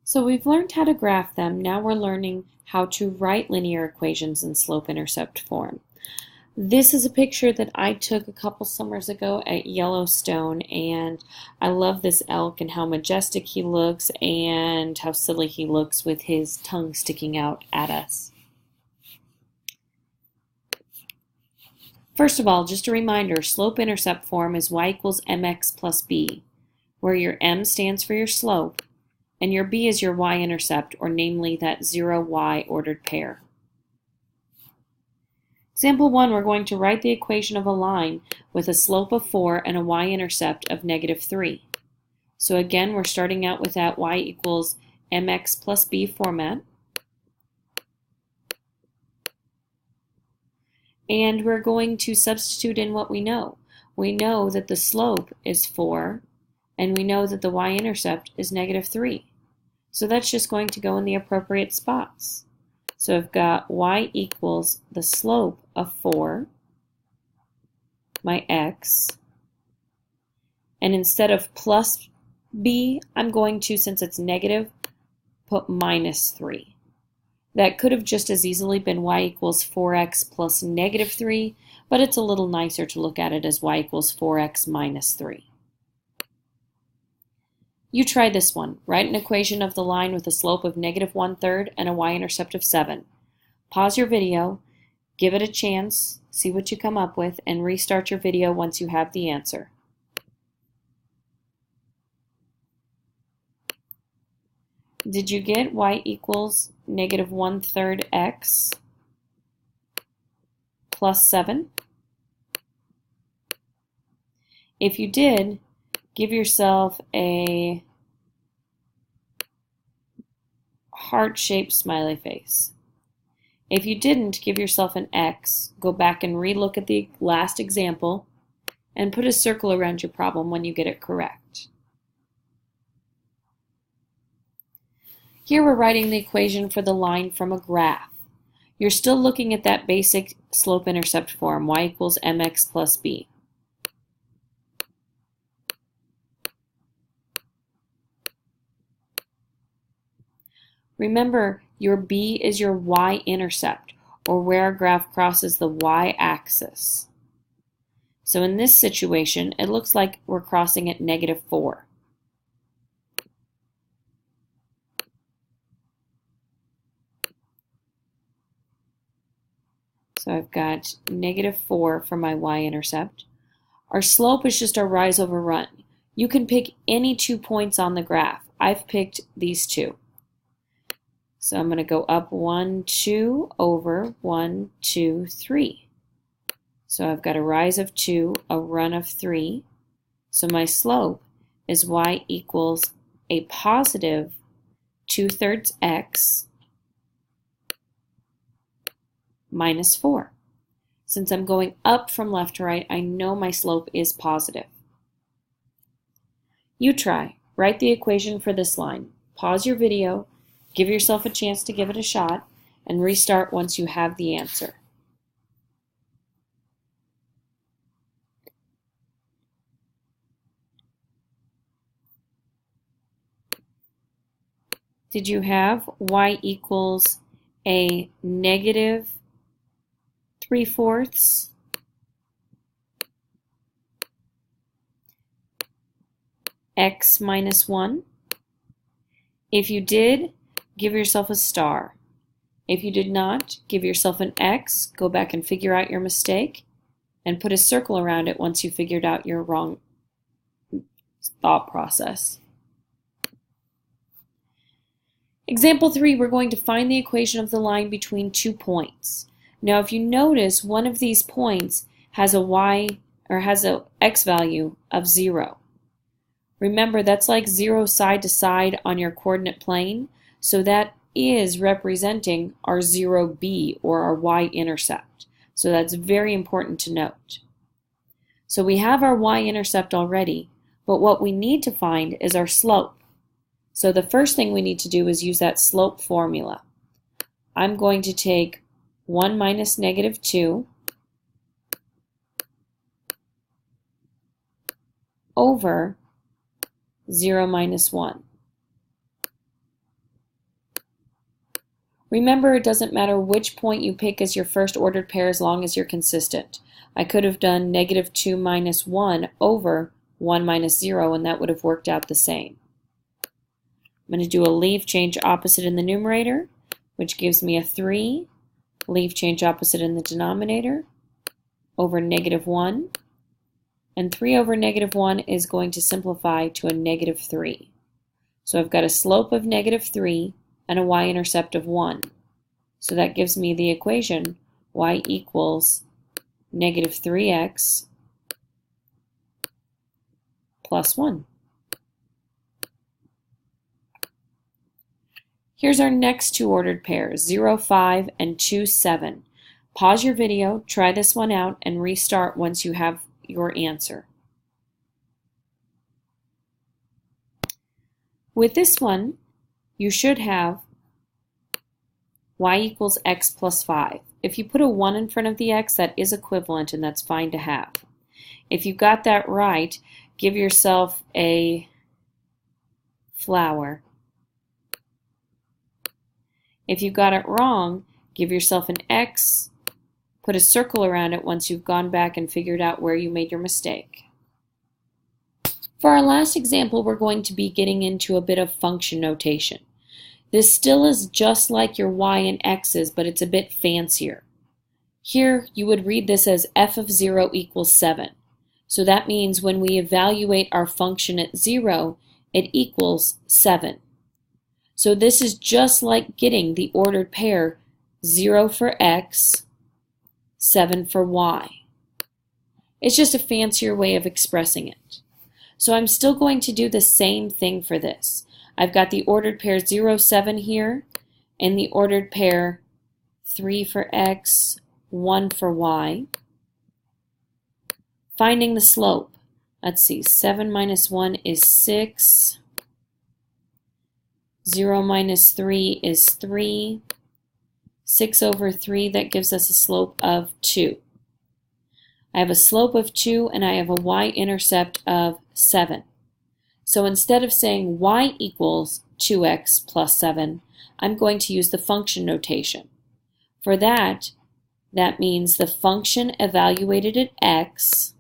So we've learned how to graph them. Now we're learning how to write linear equations in slope-intercept form. This is a picture that I took a couple summers ago at Yellowstone, and I love this elk and how majestic he looks and how silly he looks with his tongue sticking out at us. First of all, just a reminder, slope-intercept form is y equals mx plus b, where your m stands for your slope, and your b is your y-intercept, or namely that 0y ordered pair. Example 1, we're going to write the equation of a line with a slope of 4 and a y-intercept of -3. So again, we're starting out with that y equals mx plus b format. And we're going to substitute in what we know. We know that the slope is 4, and we know that the y-intercept is -3. So that's just going to go in the appropriate spots. So I've got y equals the slope of 4, my x, and instead of plus b, I'm going to, since it's negative, put -3. That could have just as easily been y equals 4x plus -3, but it's a little nicer to look at it as y equals 4x minus 3. You try this one. Write an equation of the line with a slope of -1/3 and a y-intercept of 7. Pause your video, give it a chance, see what you come up with, and restart your video once you have the answer. Did you get y equals -1/3 x plus 7? If you did, give yourself a heart-shaped smiley face. If you didn't, give yourself an X, go back and re-look at the last example, and put a circle around your problem when you get it correct. Here we're writing the equation for the line from a graph. You're still looking at that basic slope-intercept form, y equals mx plus b. Remember, your b is your y-intercept, or where our graph crosses the y-axis. So in this situation, it looks like we're crossing at -4. So I've got -4 for my y-intercept. Our slope is just our rise over run. You can pick any 2 points on the graph. I've picked these 2. So I'm going to go up 1, 2, over 1, 2, 3. So I've got a rise of 2, a run of 3. So my slope is y equals a positive 2/3 x minus 4. Since I'm going up from left to right, I know my slope is positive. You try. Write the equation for this line. Pause your video, give yourself a chance to give it a shot, and restart once you have the answer. Did you have y equals a -3/4 x minus 1? If you did, give yourself a star. If you did not, give yourself an X, go back and figure out your mistake, and put a circle around it once you figured out your wrong thought process. Example 3, we're going to find the equation of the line between 2 points. Now if you notice, one of these points has a y, or has a x value of 0. Remember, that's like 0 side to side on your coordinate plane, so that is representing our 0b, or our y-intercept. So that's very important to note. So we have our y-intercept already, but what we need to find is our slope. So the first thing we need to do is use that slope formula. I'm going to take 1 minus -2 over 0 minus 1. Remember, it doesn't matter which point you pick as your first ordered pair as long as you're consistent. I could have done -2 minus 1 over 1 minus 0, and that would have worked out the same. I'm going to do a leave change opposite in the numerator, which gives me a 3. Leave change opposite in the denominator over -1. And 3 over -1 is going to simplify to a -3. So I've got a slope of -3 and a y-intercept of 1. So that gives me the equation y equals -3x plus 1. Here's our next two ordered pairs, 0, 5 and 2, 7. Pause your video, try this one out, and restart once you have your answer. With this one, you should have y equals x plus 5. If you put a 1 in front of the x, that is equivalent, and that's fine to have. If you got that right, give yourself a flower. If you got it wrong, give yourself an X, put a circle around it once you've gone back and figured out where you made your mistake. For our last example, we're going to be getting into a bit of function notation. This still is just like your y and x's, but it's a bit fancier. Here, you would read this as f of 0 equals 7. So that means when we evaluate our function at 0, it equals 7. So this is just like getting the ordered pair 0 for x, 7 for y. It's just a fancier way of expressing it. So I'm still going to do the same thing for this. I've got the ordered pair 0, 7 here, and the ordered pair 3 for x, 1 for y. Finding the slope. Let's see, 7 minus 1 is 6. 0 minus 3 is 3. 6 over 3, that gives us a slope of 2. I have a slope of 2 and I have a y-intercept of 7. So instead of saying y equals 2x plus 7, I'm going to use the function notation. For that, that means the function evaluated at x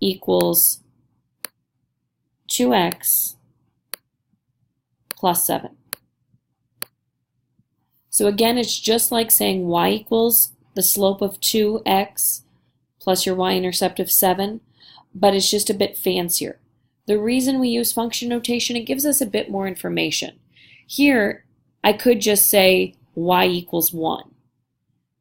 equals 2x plus 7. So again, it's just like saying y equals the slope of 2x plus your y-intercept of 7, but it's just a bit fancier. The reason we use function notation, it gives us a bit more information. Here, I could just say y equals 1.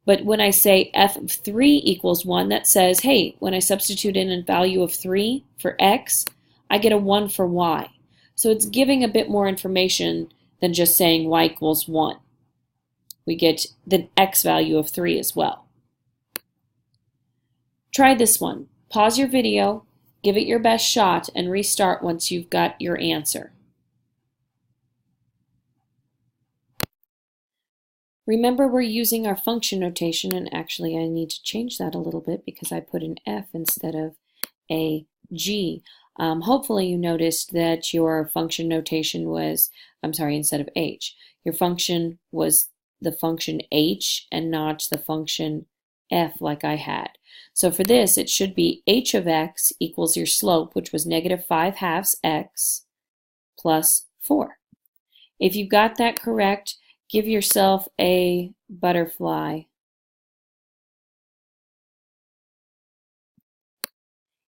But when I say f of 3 equals 1, that says, hey, when I substitute in a value of 3 for x, I get a 1 for y. So it's giving a bit more information than just saying y equals 1. We get the x value of 3 as well. Try this one. Pause your video, give it your best shot, and restart once you've got your answer. Remember, we're using our function notation, and actually I need to change that a little bit because I put an F instead of a G. Hopefully you noticed that your function notation was, instead of H. Your function was the function H and not the function F like I had. So for this, it should be h of x equals your slope, which was -5/2 x plus 4. If you got that correct, give yourself a butterfly.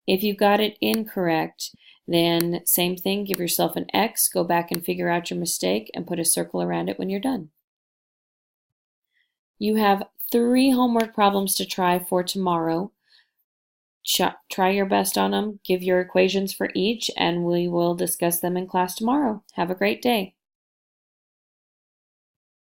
If you got it incorrect, then same thing, give yourself an X, go back and figure out your mistake, and put a circle around it when you're done. You have 3 homework problems to try for tomorrow. Try your best on them, give your equations for each, and we will discuss them in class tomorrow. Have a great day.